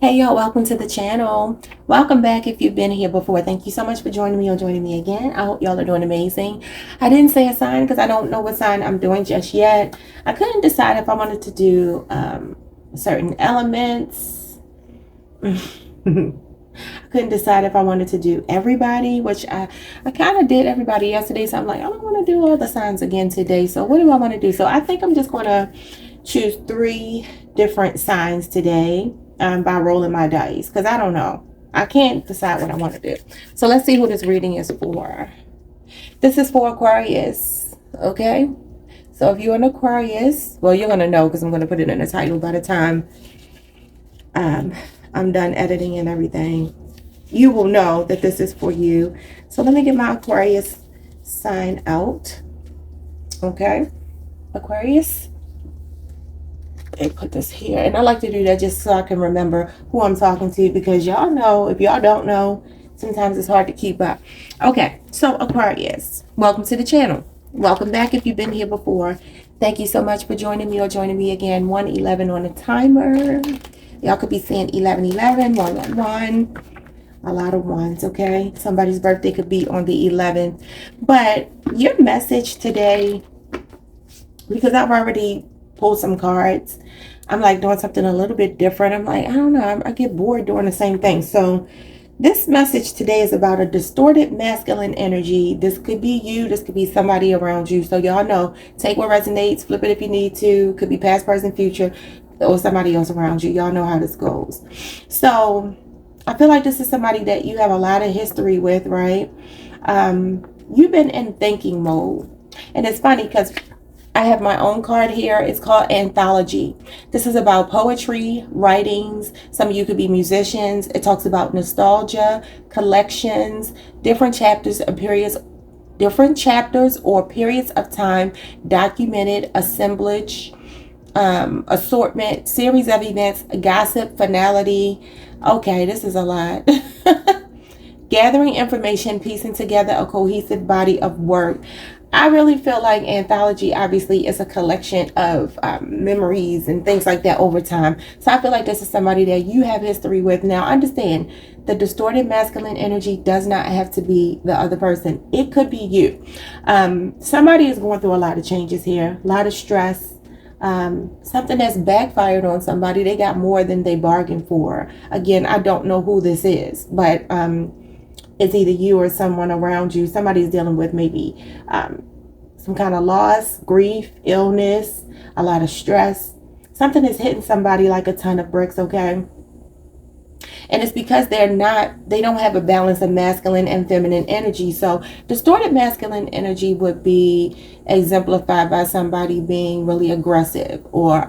Hey y'all, welcome to the channel. Welcome back if you've been here before. Thank you so much for joining me or joining me again. I hope y'all are doing amazing. I didn't say a sign because I don't know what sign I'm doing just yet. I couldn't decide if I wanted to do certain elements. I couldn't decide if I wanted to do everybody, which I kind of did everybody yesterday. So I'm like, I don't want to do all the signs again today. So what do I want to do? So I think I'm just going to choose 3 different signs today by rolling my dice, because I don't know. I can't decide what I want to do. So let's see who this reading is for. This is for Aquarius, okay? So if you're an Aquarius, well, you're going to know because I'm going to put it in the title by the time I'm done editing and everything. You will know that this is for you. So let me get my Aquarius sign out, okay? Aquarius. They put this here, and I like to do that just so I can remember who I'm talking to, because y'all know, if y'all don't know, sometimes it's hard to keep up. Okay, so Aquarius, welcome to the channel. Welcome back if you've been here before. Thank you so much for joining me or joining me again. 111 on the timer. Y'all could be saying 1111, 111. A lot of ones, okay? Somebody's birthday could be on the 11th. But your message today, because I've already pulled some cards, I'm like doing something a little bit different. I'm like, I don't know, I get bored doing the same thing. So this message today is about a distorted masculine energy. This could be you, this could be somebody around you. So y'all know, take what resonates, flip it if you need to. Could be past, present, future, or somebody else around you. Y'all know how this goes. So I feel like this is somebody that you have a lot of history with, right? You've been in thinking mode. And it's funny because I have my own card here. It's called Anthology. This is about poetry, writings. Some of you could be musicians. It talks about nostalgia, collections, different chapters of periods, different chapters or periods of time, documented, assemblage, assortment, series of events, gossip, finality. Okay, this is a lot. Gathering information, piecing together a cohesive body of work. I really feel like Anthology obviously is a collection of memories and things like that over time. So I feel like this is somebody that you have history with. Now, understand, the distorted masculine energy does not have to be the other person. It could be you. Somebody is going through a lot of changes here, a lot of stress. Something that's backfired on somebody. They got more than they bargained for. Again, I don't know who this is, but it's either you or someone around you. Somebody's dealing with maybe some kind of loss, grief, illness, a lot of stress. Something is hitting somebody like a ton of bricks, okay? And it's because they don't have a balance of masculine and feminine energy. So distorted masculine energy would be exemplified by somebody being really aggressive or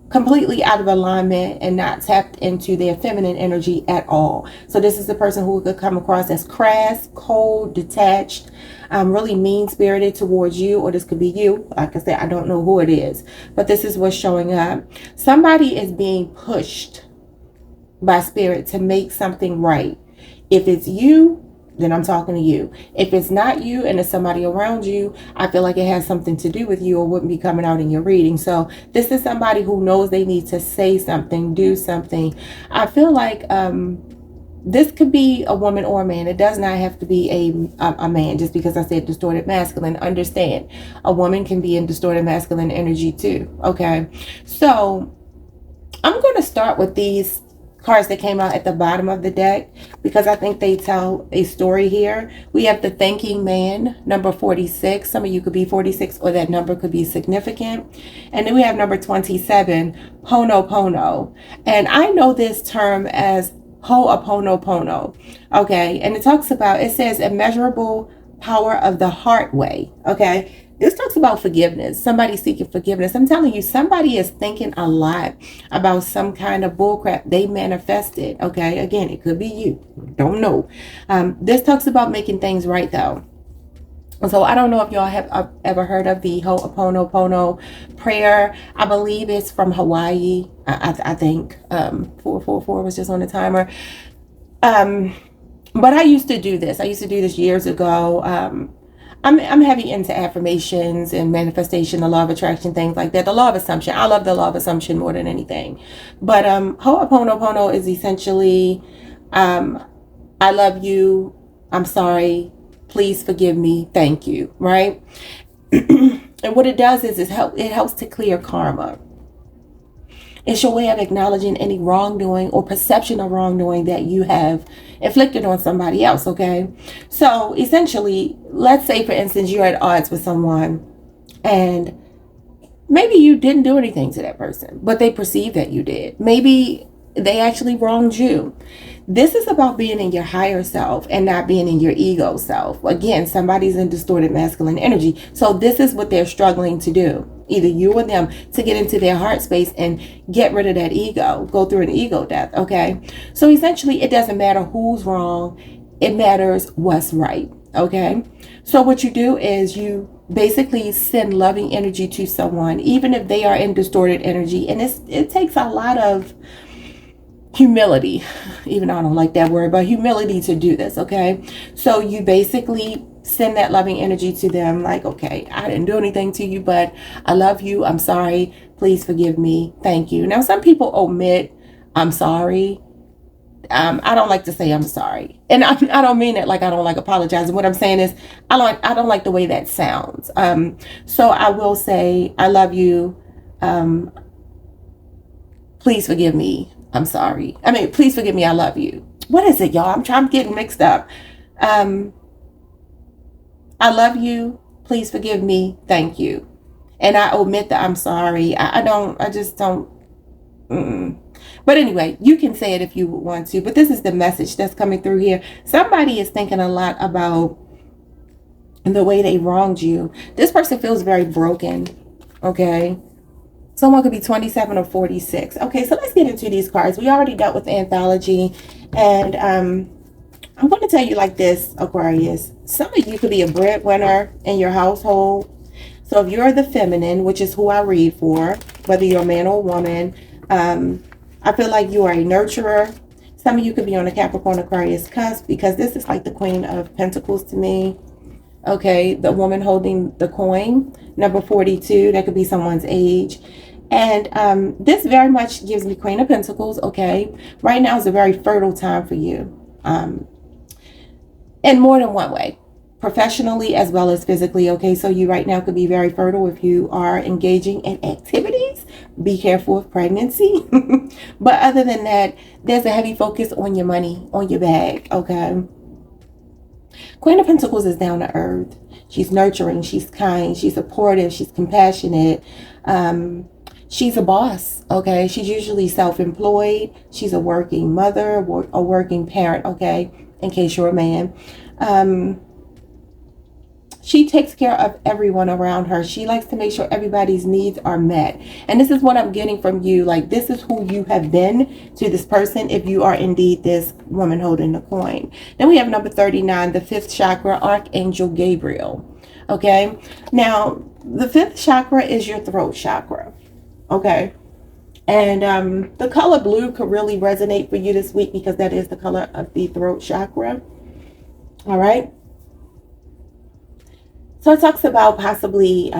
completely out of alignment and not tapped into their feminine energy at all. So this is the person who could come across as crass, cold, detached, really mean-spirited towards you, or this could be you. Like I said, I don't know who it is, but this is what's showing up. Somebody is being pushed by spirit to make something right. If it's you, then I'm talking to you. If it's not you and it's somebody around you, I feel like it has something to do with you or wouldn't be coming out in your reading. So this is somebody who knows they need to say something, do something. I feel like this could be a woman or a man. It does not have to be a man, just because I said distorted masculine. Understand, a woman can be in distorted masculine energy too, okay? So I'm going to start with these cards that came out at the bottom of the deck, because I think they tell a story here. We have the Thinking Man, number 46. Some of you could be 46, or that number could be significant. And then we have number 27, Ho'oponopono. And I know this term as Ho'oponopono. Okay, and it talks about, it says immeasurable power of the heart way. Okay, this talks about forgiveness. Somebody seeking forgiveness. I'm telling you, somebody is thinking a lot about some kind of bullcrap they manifested. Okay, again, it could be you. Don't know. This talks about making things right, though. So I don't know if y'all have ever heard of the Ho'oponopono prayer. I believe it's from Hawaii. I think 444 was just on the timer. But I used to do this. I used to do this years ago. I'm heavy into affirmations and manifestation, the law of attraction, things like that. The law of assumption. I love the law of assumption more than anything. But Ho'oponopono is essentially, I love you. I'm sorry. Please forgive me. Thank you. Right. And what it does is it helps to clear karma. It's your way of acknowledging any wrongdoing or perception of wrongdoing that you have inflicted on somebody else, okay? So essentially, let's say, for instance, you're at odds with someone and maybe you didn't do anything to that person, but they perceive that you did. Maybe they actually wronged you. This is about being in your higher self and not being in your ego self. Again, somebody's in distorted masculine energy. So this is what they're struggling to do. Either you or them, to get into their heart space and get rid of that ego, go through an ego death, okay? So essentially, it doesn't matter who's wrong. It matters what's right, okay? So what you do is you basically send loving energy to someone, even if they are in distorted energy. And it takes a lot of humility, even though I don't like that word, but humility to do this, okay? So you basically send that loving energy to them, like, okay, I didn't do anything to you, but I love you. I'm sorry. Please forgive me. Thank you. Now, some people omit I'm sorry. I don't like to say I'm sorry. And I don't mean it like I don't like apologizing. What I'm saying is I don't like the way that sounds. So I will say I love you. Please forgive me. I'm sorry. I mean, please forgive me. I love you. What is it, y'all? I'm getting mixed up. I love you. Please forgive me. Thank you. And I omit the I'm sorry. I just don't. But anyway, you can say it if you want to. But this is the message that's coming through here. Somebody is thinking a lot about the way they wronged you. This person feels very broken. Okay. Someone could be 27 or 46. Okay, so let's get into these cards. We already dealt with the anthology. And I'm going to tell you like this, Aquarius. Some of you could be a breadwinner in your household. So if you're the feminine, which is who I read for, whether you're a man or a woman, I feel like you are a nurturer. Some of you could be on a Capricorn Aquarius cusp, because this is like the Queen of Pentacles to me. Okay, the woman holding the coin, number 42, that could be someone's age. And this very much gives me Queen of Pentacles, okay? Right now is a very fertile time for you. In more than one way, professionally as well as physically, okay? So you right now could be very fertile if you are engaging in activities. Be careful with pregnancy. But other than that, there's a heavy focus on your money, on your bag, okay? Queen of Pentacles is down to earth. She's nurturing, she's kind, she's supportive, she's compassionate. She's a boss, okay? She's usually self-employed. She's a working mother, a working parent, okay? In case you're a man. She takes care of everyone around her. She likes to make sure everybody's needs are met. And this is what I'm getting from you. Like, this is who you have been to this person if you are indeed this woman holding the coin. Then we have number 39, the fifth chakra, Archangel Gabriel. Okay? Now, the fifth chakra is your throat chakra. Okay? And the color blue could really resonate for you this week, because that is the color of the throat chakra. All right? So it talks about possibly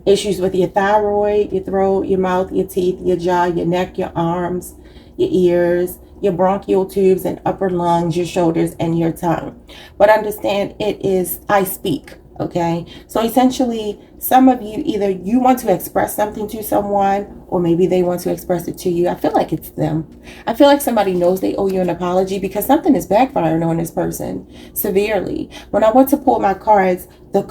issues with your thyroid, your throat, your mouth, your teeth, your jaw, your neck, your arms, your ears, your bronchial tubes and upper lungs, your shoulders, and your tongue. But understand, it is I speak, okay? So essentially, some of you, either you want to express something to someone, or maybe they want to express it to you. I feel like it's them. I feel like somebody knows they owe you an apology, because something is backfiring on this person severely. When I went to pull my cards, I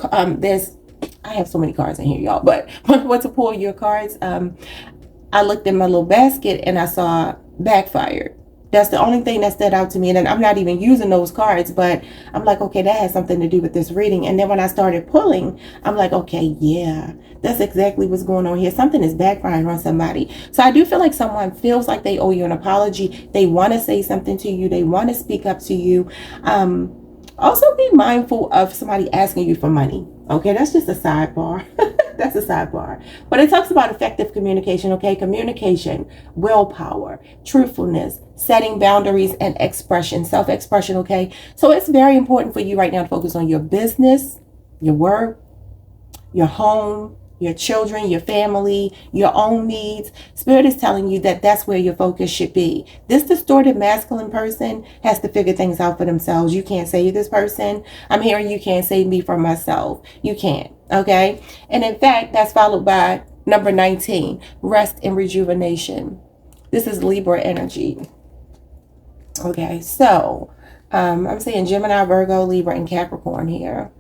have so many cards in here, y'all, but when I went to pull your cards, I looked in my little basket and I saw backfired. That's the only thing that stood out to me. And I'm not even using those cards, but I'm like, okay, that has something to do with this reading. And then when I started pulling, I'm like, okay, yeah, that's exactly what's going on here. Something is backfiring on somebody. So I do feel like someone feels like they owe you an apology. They want to say something to you. They want to speak up to you. Also be mindful of somebody asking you for money. Okay, that's just a sidebar. That's a sidebar. But it talks about effective communication, okay? Communication, willpower, truthfulness, setting boundaries, and expression, self-expression, okay? So it's very important for you right now to focus on your business, your work, your home, your children, your family, your own needs. Spirit is telling you that that's where your focus should be. This distorted masculine person has to figure things out for themselves. You can't save this person. I'm hearing you can't save me from myself. You can't. Okay. And in fact, that's followed by number 19, rest and rejuvenation. This is Libra energy. Okay. So I'm saying Gemini, Virgo, Libra, and Capricorn here.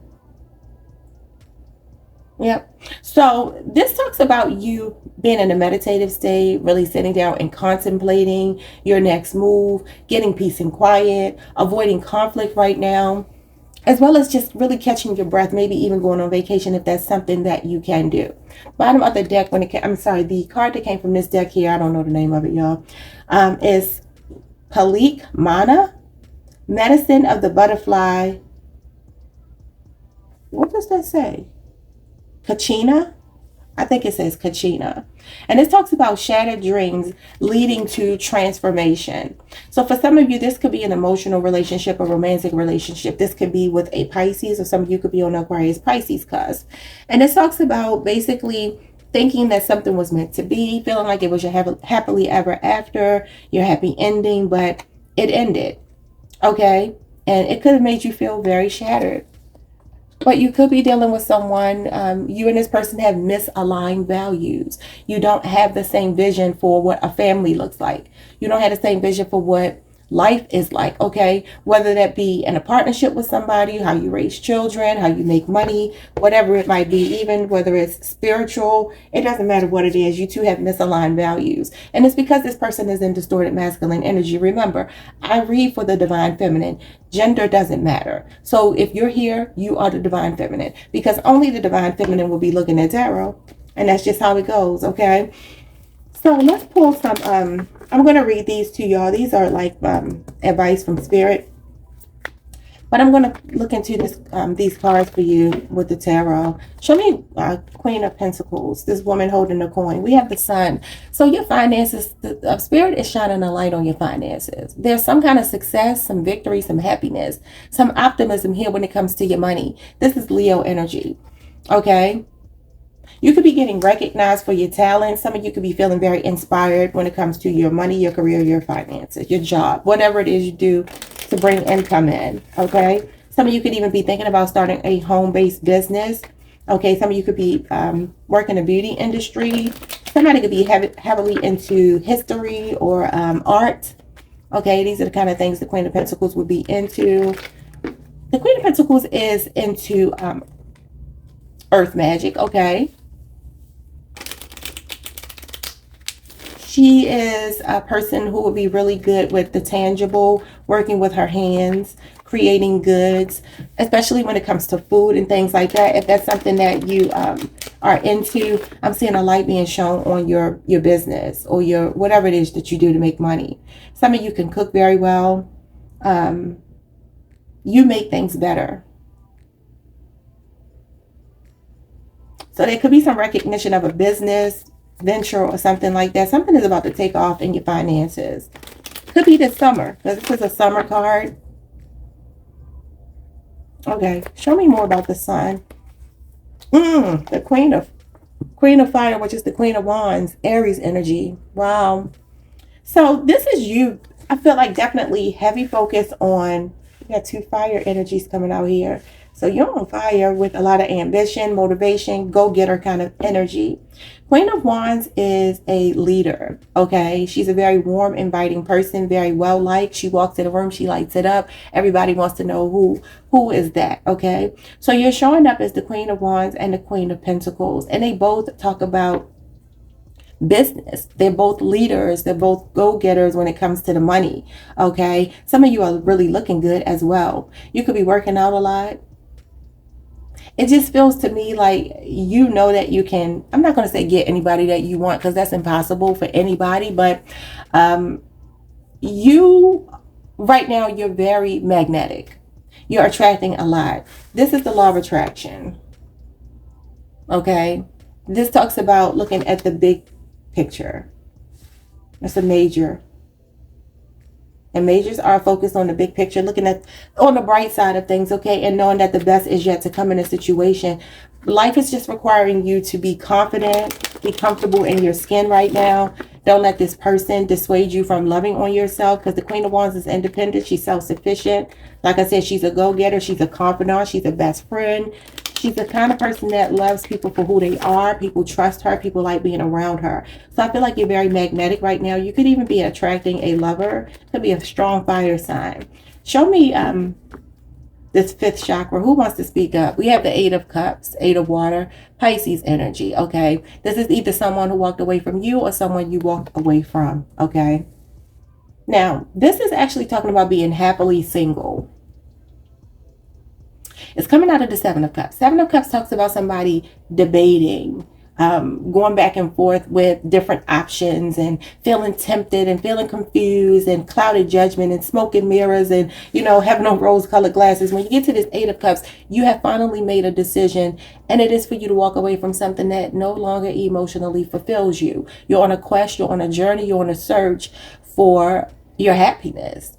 Yep. So this talks about you being in a meditative state, really sitting down and contemplating your next move, getting peace and quiet, avoiding conflict right now, as well as just really catching your breath, maybe even going on vacation if that's something that you can do. Bottom of the deck, when it came, I'm sorry, the card that came from this deck here, I don't know the name of it, y'all, is Palik Mana, medicine of the butterfly. What does that say? Kachina? I think it says Kachina. And it talks about shattered dreams leading to transformation. So for some of you, this could be an emotional relationship, a romantic relationship. This could be with a Pisces, or some of you could be on Aquarius Pisces cusp. And it talks about basically thinking that something was meant to be, feeling like it was your happily ever after, your happy ending, but it ended. Okay? And it could have made you feel very shattered. But you could be dealing with someone, you and this person have misaligned values. You don't have the same vision for what a family looks like. You don't have the same vision for what life is like, okay? Whether that be in a partnership with somebody, how you raise children, how you make money, whatever it might be, even whether it's spiritual, it doesn't matter what it is. You two have misaligned values. And it's because this person is in distorted masculine energy. Remember, I read for the divine feminine. Gender doesn't matter. So if you're here, you are the divine feminine, because only the divine feminine will be looking at tarot. And that's just how it goes, okay? So let's pull some, I'm going to read these to y'all. These are like advice from Spirit. But I'm going to look into this, these cards for you with the tarot. Show me Queen of Pentacles, this woman holding a coin. We have the Sun. So your finances, the Spirit is shining a light on your finances. There's some kind of success, some victory, some happiness, some optimism here when it comes to your money. This is Leo energy, okay? You could be getting recognized for your talent. Some of you could be feeling very inspired when it comes to your money, your career, your finances, your job, whatever it is you do to bring income in, okay? Some of you could even be thinking about starting a home-based business, okay? Some of you could be working in the beauty industry. Somebody could be heavily into history or art, okay? These are the kind of things the Queen of Pentacles would be into. The Queen of Pentacles is into earth magic, okay? She is a person who will be really good with the tangible, working with her hands, creating goods, especially when it comes to food and things like that. If that's something that you are into, I'm seeing a light being shown on your business or your whatever it is that you do to make money. Some of you can cook very well. You make things better. So there could be some recognition of a business venture or something like that. Something is about to take off in your finances. Could be this summer, because this is a summer card. Okay, show me more about the Sun. The Queen of Fire, which is the Queen of Wands, Aries energy. Wow. So this is you. I feel like definitely heavy focus on, you got two fire energies coming out here. So you're on fire with a lot of ambition, motivation, go-getter kind of energy. Queen of Wands is a leader, okay? She's a very warm, inviting person, very well-liked. She walks in a room, she lights it up. Everybody wants to know who is that, okay? So you're showing up as the Queen of Wands and the Queen of Pentacles, and they both talk about business. They're both leaders. They're both go-getters when it comes to the money, okay? Some of you are really looking good as well. You could be working out a lot. It just feels to me like you know that you can, I'm not going to say get anybody that you want, because that's impossible for anybody, but you, right now, you're very magnetic. You're attracting a lot. This is the law of attraction, okay? This talks about looking at the big picture. That's a major. And majors are focused on the big picture, looking at on the bright side of things, okay, and knowing that the best is yet to come in a situation. Life is just requiring you to be confident, be comfortable in your skin right now. Don't let this person dissuade you from loving on yourself, because the Queen of Wands is independent. She's self-sufficient. Like I said, she's a go-getter. She's a confidant. She's a best friend. She's the kind of person that loves people for who they are. People trust her. People like being around her. So I feel like you're very magnetic right now. You could even be attracting a lover. Could be a strong fire sign. Show me this fifth chakra. Who wants to speak up? We have the Eight of Cups, Eight of Water, Pisces energy, okay? This is either someone who walked away from you or someone you walked away from, okay? Now, this is actually talking about being happily single. It's coming out of the Seven of Cups. Seven of Cups talks about somebody debating, going back and forth with different options and feeling tempted and feeling confused and clouded judgment and smoke and mirrors and, having on rose-colored glasses. When you get to this Eight of Cups, you have finally made a decision, and it is for you to walk away from something that no longer emotionally fulfills you. You're on a quest, you're on a journey, you're on a search for your happiness.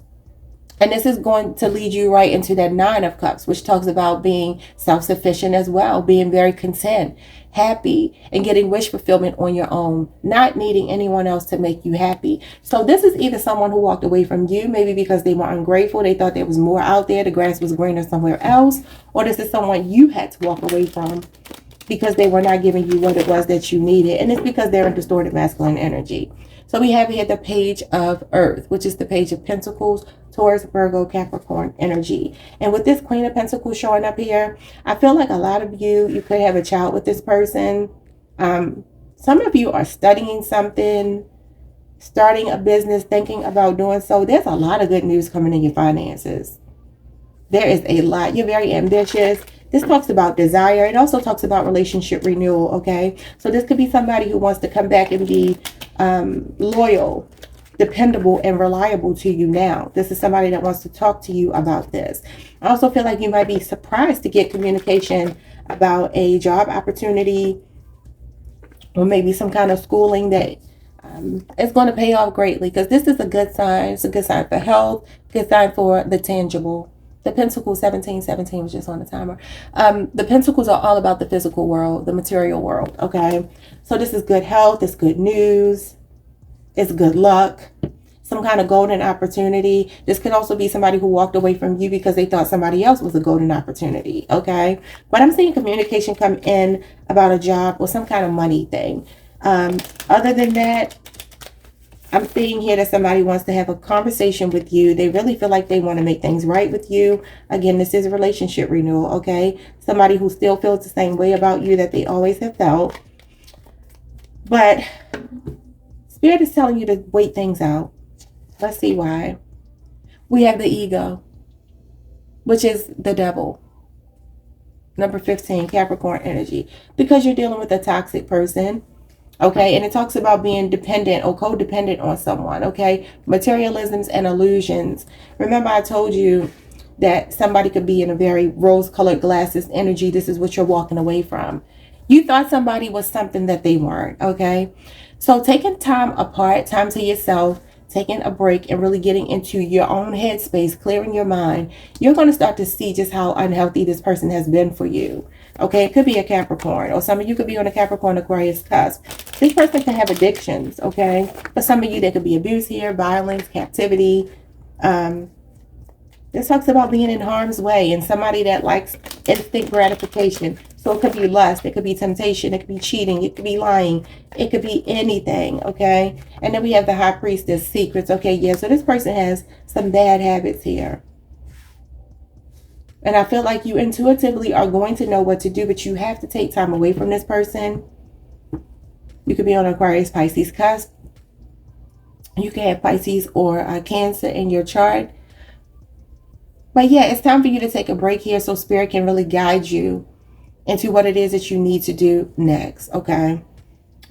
And this is going to lead you right into that Nine of Cups, which talks about being self-sufficient as well, being very content, happy, and getting wish fulfillment on your own, not needing anyone else to make you happy. So this is either someone who walked away from you, maybe because they were ungrateful, they thought there was more out there, the grass was greener somewhere else, or this is someone you had to walk away from because they were not giving you what it was that you needed. And it's because they're in distorted masculine energy. So we have here the Page of Earth, which is the Page of Pentacles, Taurus, Virgo, Capricorn energy. And with this Queen of Pentacles showing up here, I feel like a lot of you could have a child with this person. Some of you are studying something, starting a business, thinking about doing so. There's a lot of good news coming in your finances. There is a lot. You're very ambitious. This talks about desire. It also talks about relationship renewal, okay? So this could be somebody who wants to come back and be loyal, dependable, and reliable to you now. This is somebody that wants to talk to you about this. I also feel like you might be surprised to get communication about a job opportunity or maybe some kind of schooling that is going to pay off greatly, because this is a good sign. It's a good sign for health, good sign for the tangible. The Pentacles 1717 was just on the timer. The Pentacles are all about the physical world, the material world, okay? So this is good health, it's good news, it's good luck, some kind of golden opportunity. This could also be somebody who walked away from you because they thought somebody else was a golden opportunity, okay? But I'm seeing communication come in about a job or some kind of money thing. Other than that, I'm seeing here that somebody wants to have a conversation with you. They really feel like they want to make things right with you. Again, this is a relationship renewal, okay? Somebody who still feels the same way about you that they always have felt. But Spirit is telling you to wait things out. Let's see why. We have the ego, which is the devil. Number 15, Capricorn energy. Because you're dealing with a toxic person. Okay, and it talks about being dependent or codependent on someone, okay? Materialisms and illusions. Remember I told you that somebody could be in a very rose-colored glasses energy. This is what you're walking away from. You thought somebody was something that they weren't, okay? So taking time apart, time to yourself, taking a break and really getting into your own headspace, clearing your mind, you're going to start to see just how unhealthy this person has been for you. Okay, it could be a Capricorn, or some of you could be on a Capricorn Aquarius cusp. This person can have addictions, okay? For some of you, there could be abuse here, violence, captivity. This talks about being in harm's way and somebody that likes instant gratification. So it could be lust, it could be temptation, it could be cheating, it could be lying, it could be anything, okay? And then we have the High Priestess, secrets, okay? Yeah, so this person has some bad habits here. And I feel like you intuitively are going to know what to do, but you have to take time away from this person. You could be on Aquarius, Pisces cusp. You can have Pisces or Cancer in your chart. But yeah, it's time for you to take a break here so Spirit can really guide you into what it is that you need to do next, okay?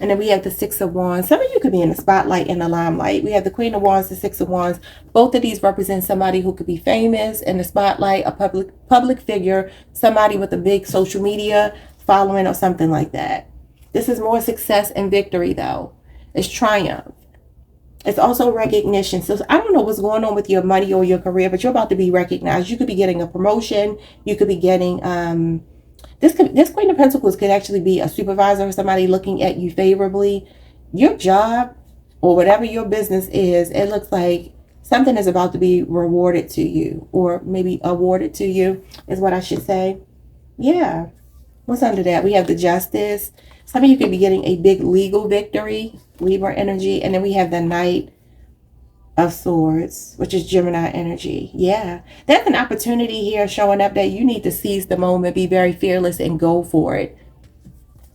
And then we have the Six of Wands. Some of you could be in the spotlight and the limelight. We have the Queen of Wands, the Six of Wands. Both of these represent somebody who could be famous in the spotlight, a public figure, somebody with a big social media following or something like that. This is more success and victory though. It's triumph. It's also recognition. So I don't know what's going on with your money or your career, but you're about to be recognized. You could be getting a promotion. You could be getting this Queen of Pentacles could actually be a supervisor or somebody looking at you favorably. Your job or whatever your business is, it looks like something is about to be rewarded to you, or maybe awarded to you is what I should say. Yeah. What's under that? We have the Justice. Some of you could be getting a big legal victory, Libra energy. And then we have the Knight of Swords, which is Gemini energy. Yeah. There's an opportunity here showing up that you need to seize the moment, be very fearless, and go for it.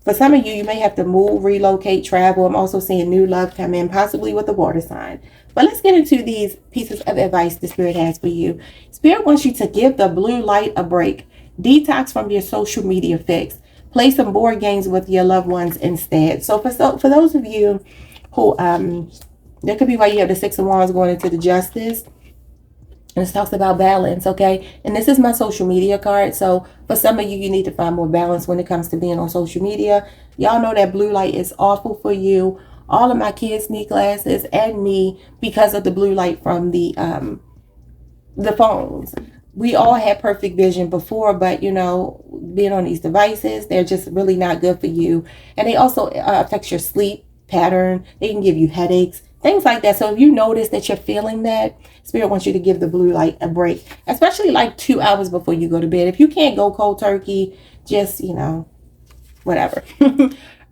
For some of you, you may have to move, relocate, travel. I'm also seeing new love come in, possibly with a water sign. But let's get into these pieces of advice the Spirit has for you. Spirit wants you to give the blue light a break. Detox from your social media fix. Play some board games with your loved ones instead. So for those of you who, that could be why you have the Six of Wands going into the Justice. And this talks about balance, okay? And this is my social media card. So for some of you, you need to find more balance when it comes to being on social media. Y'all know that blue light is awful for you. All of my kids need glasses, and me, because of the blue light from the phones. We all had perfect vision before, but you know, being on these devices, they're just really not good for you. And they also affect your sleep pattern. They can give you headaches, things like that. So if you notice that you're feeling that, Spirit wants you to give the blue light a break, especially like 2 hours before you go to bed. If you can't go cold turkey, just, you know, whatever.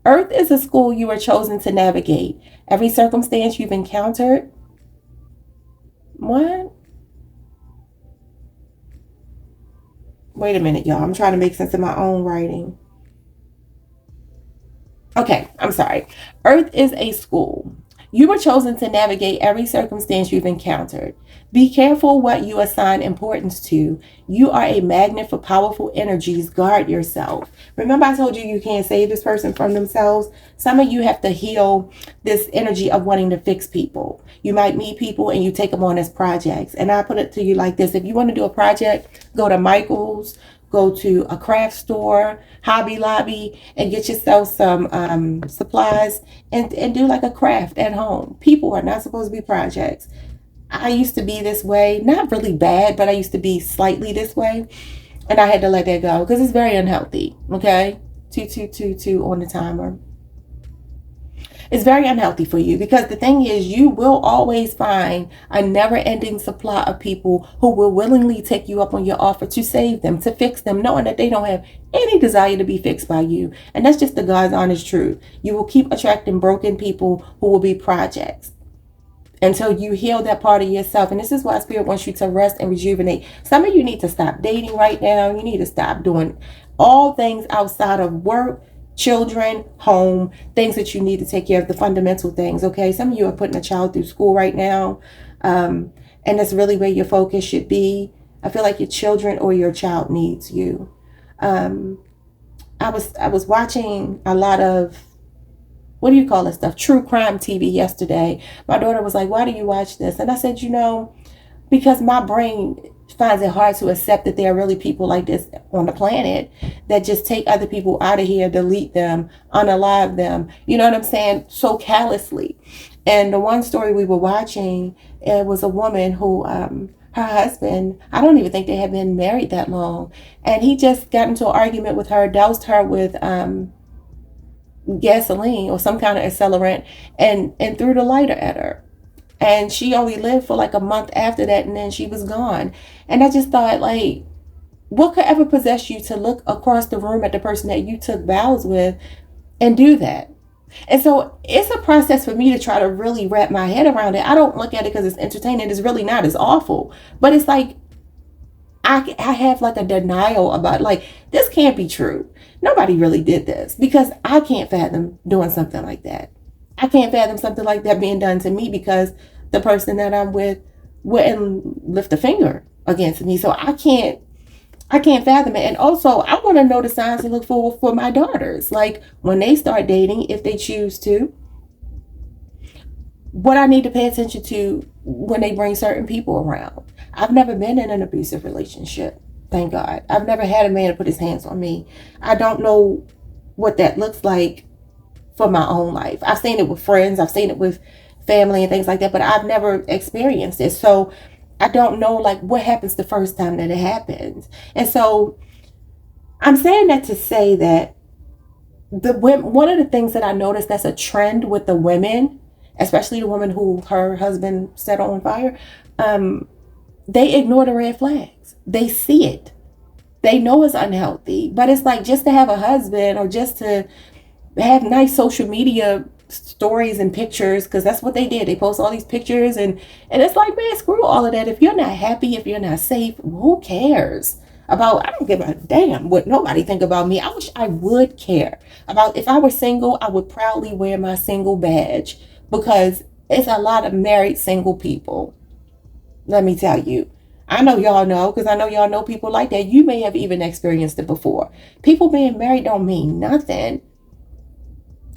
Earth is a school you were chosen to navigate. Every circumstance you've encountered. What? Wait a minute, y'all. I'm trying to make sense of my own writing. Okay, I'm sorry. Earth is a school. You were chosen to navigate every circumstance you've encountered. Be careful what you assign importance to. You are a magnet for powerful energies. Guard yourself. Remember I told you you can't save this person from themselves? Some of you have to heal this energy of wanting to fix people. You might meet people and you take them on as projects. And I put it to you like this. If you want to do a project, go to Michael's, go to a craft store, Hobby Lobby, and get yourself some supplies and do like a craft at home. People are not supposed to be projects. I used to be this way, not really bad, but I used to be slightly this way. And I had to let that go because it's very unhealthy. Okay? 2222 on the timer. It's very unhealthy for you because the thing is, you will always find a never-ending supply of people who will willingly take you up on your offer to save them, to fix them, knowing that they don't have any desire to be fixed by you. And that's just the God's honest truth. You will keep attracting broken people who will be projects until you heal that part of yourself. And this is why Spirit wants you to rest and rejuvenate. Some of you need to stop dating right now. You need to stop doing all things outside of work, children, home, things that you need to take care of, the fundamental things, okay? Some of you are putting a child through school right now, and that's really where your focus should be. I feel like your children or your child needs you. I was watching a lot of, what do you call this stuff? True crime TV yesterday. My daughter was like, why do you watch this? And I said, you know, because my brain finds it hard to accept that there are really people like this on the planet that just take other people out of here, delete them, unalive them. You know what I'm saying? So callously. And the one story we were watching, it was a woman who, her husband, I don't even think they had been married that long. And he just got into an argument with her, doused her with gasoline or some kind of accelerant and threw the lighter at her. And she only lived for like a month after that, and then she was gone. And I just thought, like, what could ever possess you to look across the room at the person that you took vows with and do that? And so it's a process for me to try to really wrap my head around it. I don't look at it because it's entertaining. It's really not. It's awful. But it's like, I have like a denial about, like, this can't be true. Nobody really did this, because I can't fathom doing something like that. I can't fathom something like that being done to me because the person that I'm with wouldn't lift a finger against me. So I can't fathom it. And also, I want to know the signs to look for my daughters. Like, when they start dating, if they choose to, what I need to pay attention to when they bring certain people around. I've never been in an abusive relationship. Thank God. I've never had a man to put his hands on me. I don't know what that looks like for my own life. I've seen it with friends. I've seen it with family and things like that, but I've never experienced it. So I don't know like what happens the first time that it happens. And so I'm saying that to say that one of the things that I noticed that's a trend with the women, especially the woman who her husband set on fire, they ignore the red flags. They see it. They know it's unhealthy, but it's like just to have a husband or just to have nice social media stories and pictures, because that's what they did. They post all these pictures and it's like, man, screw all of that. If you're not happy, if you're not safe, who cares about? I don't give a damn what nobody think about me. I wish I would care about. If I were single, I would proudly wear my single badge, because it's a lot of married single people. Let me tell you. I know y'all know, because I know y'all know people like that. You may have even experienced it before. People being married don't mean nothing.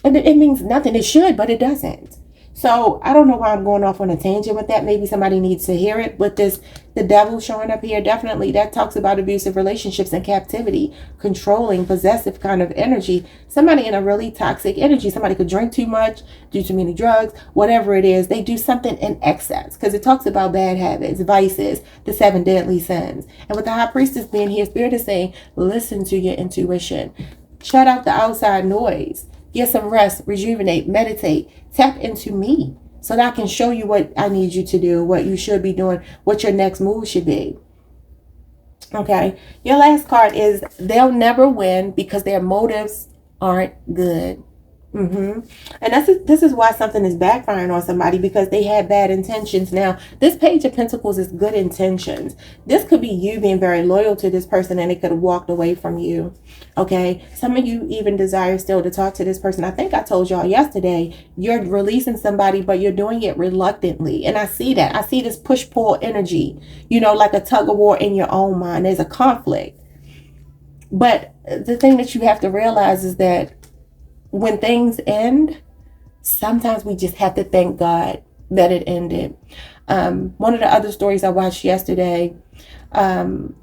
It means nothing. It should, but it doesn't. So I don't know why I'm going off on a tangent with that. Maybe somebody needs to hear it. But the devil showing up here, definitely, that talks about abusive relationships and captivity, controlling, possessive kind of energy. Somebody in a really toxic energy. Somebody could drink too much, do too many drugs, whatever it is. They do something in excess, because it talks about bad habits, vices, the 7 deadly sins. And with the high priestess being here, Spirit is saying, listen to your intuition. Shut out the outside noise. Get some rest, rejuvenate, meditate, tap into me so that I can show you what I need you to do, what you should be doing, what your next move should be. Okay. Your last card is they'll never win because their motives aren't good. And this is why something is backfiring on somebody, because they had bad intentions. Now, this Page of Pentacles is good intentions. This could be you being very loyal to this person and they could have walked away from you. Okay. Some of you even desire still to talk to this person. I think I told y'all yesterday, you're releasing somebody, but you're doing it reluctantly. And I see that. I see this push-pull energy, like a tug of war in your own mind. There's a conflict. But the thing that you have to realize is that when things end, sometimes we just have to thank God that it ended. One of the other stories I watched yesterday, the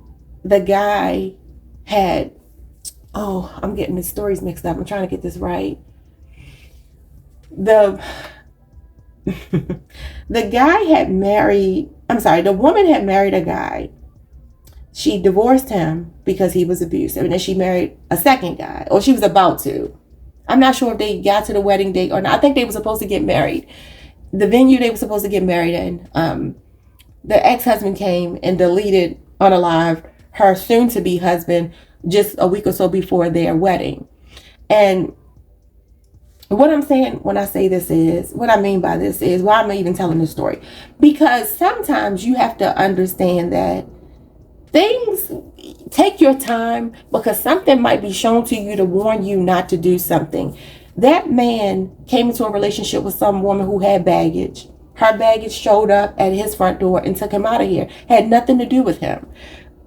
guy had, I'm getting the stories mixed up. I'm trying to get this right. The woman had married a guy. She divorced him because he was abusive. And then she married a second guy, or she was about to. I'm not sure if they got to the wedding date or not. I think they were supposed to get married. The venue they were supposed to get married in, the ex-husband came and deleted, unalive, her soon-to-be husband just a week or so before their wedding. And what I'm saying when I say this is, what I mean by this is, why I'm even telling this story. Because sometimes you have to understand that things take your time, because something might be shown to you to warn you not to do something. That man came into a relationship with some woman who had baggage. Her baggage showed up at his front door and took him out of here. Had nothing to do with him.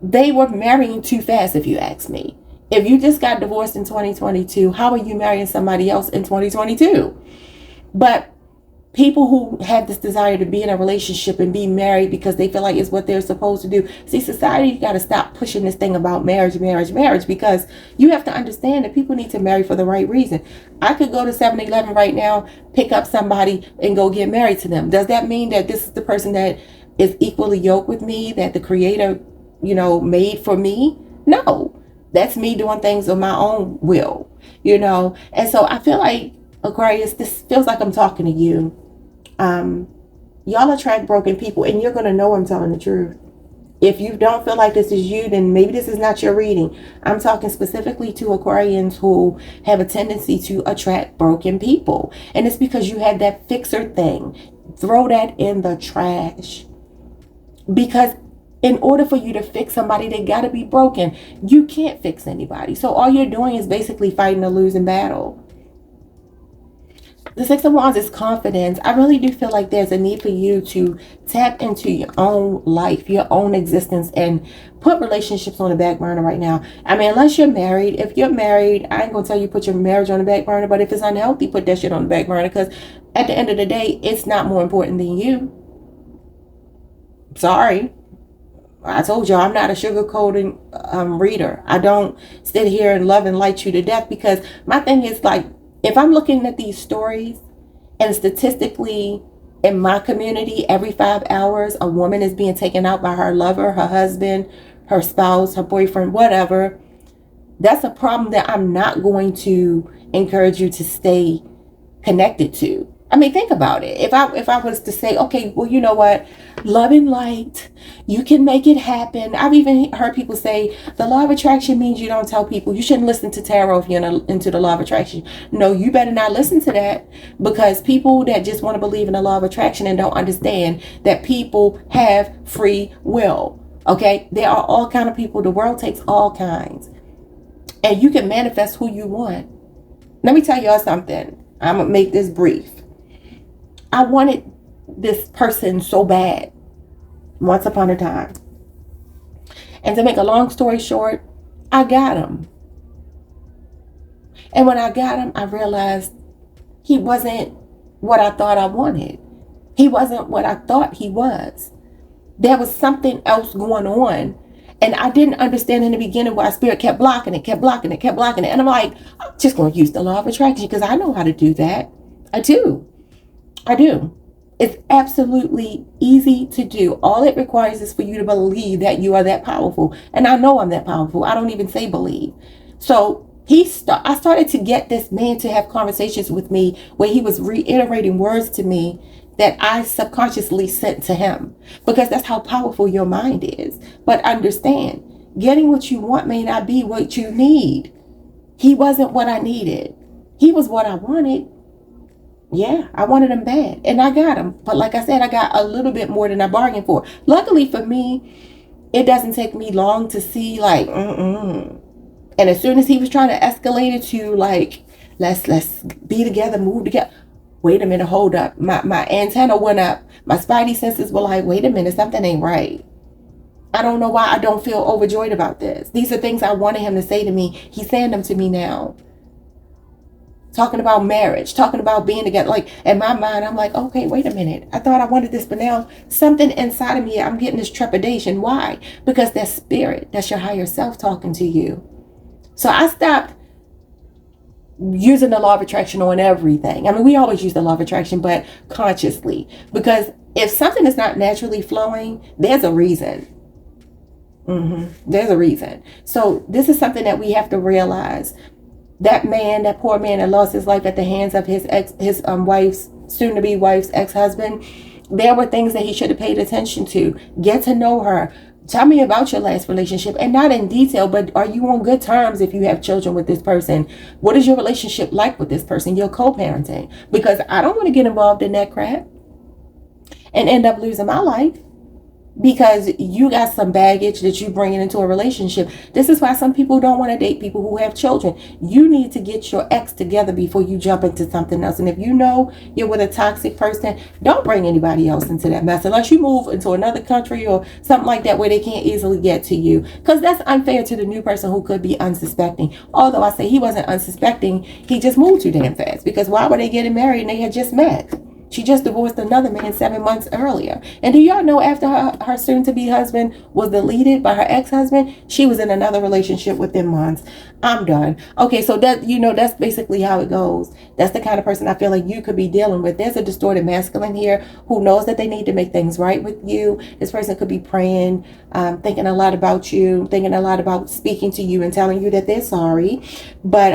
They were marrying too fast, if you ask me. If you just got divorced in 2022, how are you marrying somebody else in 2022? But people who have this desire to be in a relationship and be married because they feel like it's what they're supposed to do. See, society got to stop pushing this thing about marriage, because you have to understand that people need to marry for the right reason. I could go to 7-Eleven right now, pick up somebody and go get married to them. Does that mean that this is the person that is equally yoked with me, that the Creator, made for me? No, that's me doing things on my own will, And so I feel like, Aquarius, this feels like I'm talking to you. Y'all attract broken people, and you're going to know I'm telling the truth. If you don't feel like this is you, then maybe this is not your reading. I'm talking specifically to Aquarians who have a tendency to attract broken people. And it's because you have that fixer thing. Throw that in the trash. Because in order for you to fix somebody, they got to be broken. You can't fix anybody. So all you're doing is basically fighting a losing battle. The Six of Wands is confidence. I really do feel like there's a need for you to tap into your own life, your own existence, and put relationships on the back burner right now. I mean, unless you're married. If you're married, I ain't going to tell you put your marriage on the back burner. But if it's unhealthy, put that shit on the back burner. Because at the end of the day, it's not more important than you. Sorry. I told y'all I'm not a sugarcoating reader. I don't sit here and love and light you to death, because my thing is like, if I'm looking at these stories and statistically In my community, every 5 hours, a woman is being taken out by her lover, her husband, her spouse, her boyfriend, whatever. That's a problem that I'm not going to encourage you to stay connected to. I mean, think about it. If I was to say, okay, well, you know what, love and light, you can make it happen. I've even heard people say the law of attraction means you don't tell people. You shouldn't listen to tarot if you're into the law of attraction. No, you better not listen to that, because people that just want to believe in the law of attraction and don't understand that people have free will. Okay, there are all kind of people. The world takes all kinds, and you can manifest who you want. Let me tell y'all something. I'm gonna make this brief. I wanted this person so bad once upon a time. And to make a long story short, I got him. And when I got him, I realized he wasn't what I thought I wanted. He wasn't what I thought he was. There was something else going on. And I didn't understand in the beginning why spirit kept blocking it. And I'm like, I'm just going to use the law of attraction because I know how to do that. I do. It's absolutely easy to do. All it requires is for you to believe that you are that powerful. And I know I'm that powerful. I don't even say believe. So I started to get this man to have conversations with me where he was reiterating words to me that I subconsciously sent to him, because that's how powerful your mind is. But understand, getting what you want may not be what you need. He wasn't what I needed. He was what I wanted. Yeah, I wanted him bad, and I got him. But like I said, I got a little bit more than I bargained for. Luckily for me, it doesn't take me long to see like, And as soon as he was trying to escalate it to like, let's be together, move together. Wait a minute, hold up. My antenna went up. My spidey senses were like, wait a minute, something ain't right. I don't know why I don't feel overjoyed about this. These are things I wanted him to say to me. He's saying them to me now. Talking about marriage, talking about being together. Like, in my mind, I'm like, okay, wait a minute. I thought I wanted this, but now something inside of me, I'm getting this trepidation. Why? Because that's spirit. That's your higher self talking to you. So I stopped using the law of attraction on everything. I mean, we always use the law of attraction, but consciously. Because if something is not naturally flowing, there's a reason. There's a reason. So this is something that we have to realize. That man, that poor man that lost his life at the hands of his wife's, soon-to-be wife's ex-husband, there were things that he should have paid attention to. Get to know her. Tell me about your last relationship, and not in detail, but are you on good terms if you have children with this person? What is your relationship like with this person? Your co-parenting. Because I don't want to get involved in that crap and end up losing my life because you got some baggage that you bringing into a relationship. This is why some people don't want to date people who have children. You need to get your ex together before you jump into something else. And if you know you're with a toxic person, don't bring anybody else into that mess unless you move into another country or something like that where they can't easily get to you, because that's unfair to the new person who could be unsuspecting. Although I say he wasn't unsuspecting, he just moved too damn fast, because why were they getting married and they had just met? She just divorced another man 7 months earlier. And do y'all know after her soon-to-be husband was deleted by her ex-husband, she was in another relationship within months. I'm done. Okay, so that's basically how it goes. That's the kind of person I feel like you could be dealing with. There's a distorted masculine here who knows that they need to make things right with you. This person could be praying, thinking a lot about you, thinking a lot about speaking to you and telling you that they're sorry. But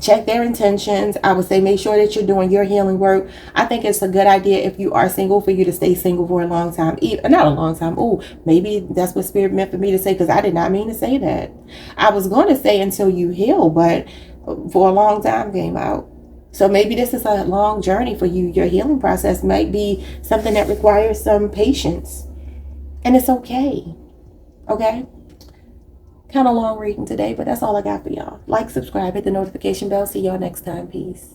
check their intentions. I would say make sure that you're doing your healing work. I think it's a good idea if you are single for you to stay single for a long time. Not a long time. Oh, maybe that's what spirit meant for me to say, because I did not mean to say that. I was going to say until you heal, but for a long time came out. So maybe this is a long journey for you. Your healing process might be something that requires some patience. And it's okay. Okay? Kind of long reading today, but that's all I got for y'all. Like, subscribe, hit the notification bell. See y'all next time. Peace.